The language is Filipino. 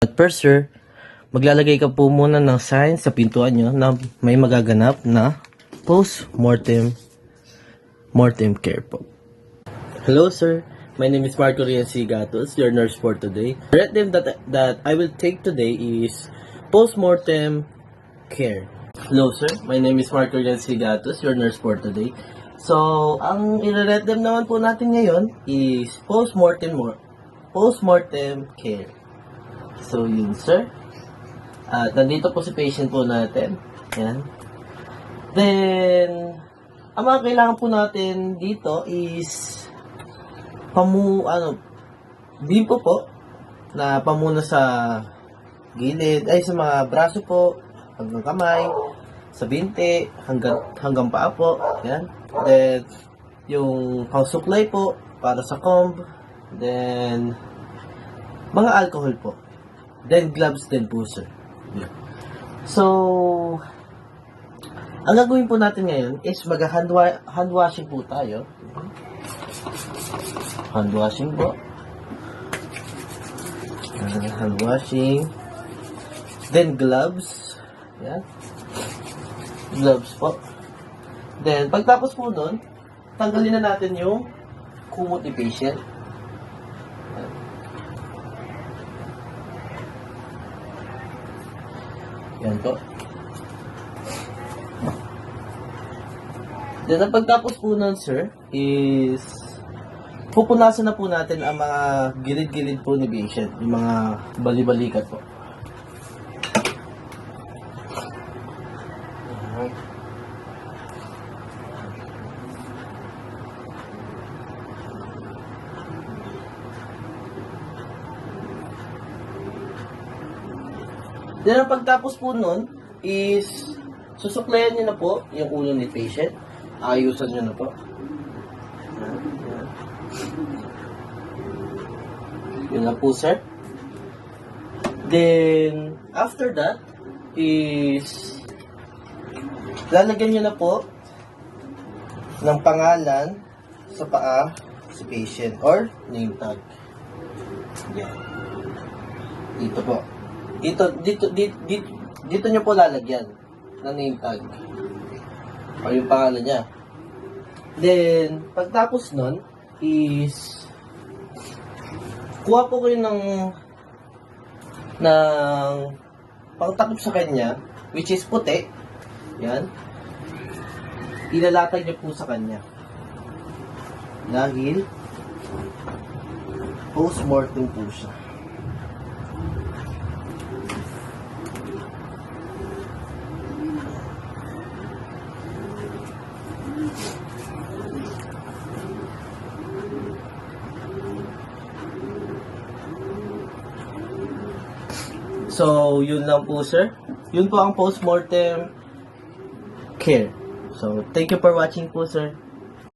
At first, sir, maglalagay ka po muna ng sign sa pintuan nyo na may magaganap na post-mortem care po. Hello, sir. My name is Marco Rienzi Gatos, your nurse for today. The item that I will take today is post-mortem care. Hello, sir. My name is Marco Rienzi Gatos, your nurse for today. So, ang i-read them naman po natin ngayon is post-mortem care. So, yun, sir. At nandito po si patient po natin. Yan. Then, ang mga kailangan po natin dito is bimpo po na pamuna sa gilid, sa mga braso po, hanggang kamay, sa binti, hanggang paa po. Yan. Then, yung pang-supply po para sa comb. Then, mga alcohol po. Then, gloves din po, sir. Yeah. So, ang gagawin po natin ngayon is hand washing po tayo. Hand washing po. Hand washing. Then, gloves. Yan. Gloves po. Then, pagtapos po nun, tanggalin na natin yung kumot ni patient. Yan po. Then, ang pagtapos po nun, sir, is pupunasan na po natin ang mga gilid-gilid po ni patient, yung mga bali-balikat po. Then, ang pagtapos po nun is susuklayan nyo na po yung ulo ni patient. Ayusan nyo na po. Yun lang po, sir. Then, after that is lalagyan nyo na po ng pangalan sa paa si patient or name tag. Yan. Dito po. Dito nyo po lalagyan ng name tag o yung pangalan niya. Then, pagtapos nun is kuha po kayo ng pangtakip sa kanya, which is puti. Yan. Ilalatag nyo po sa kanya. Dahil post-mortem po siya. So, yun lang po, sir. Yun po ang post-mortem care. So, thank you for watching po, sir.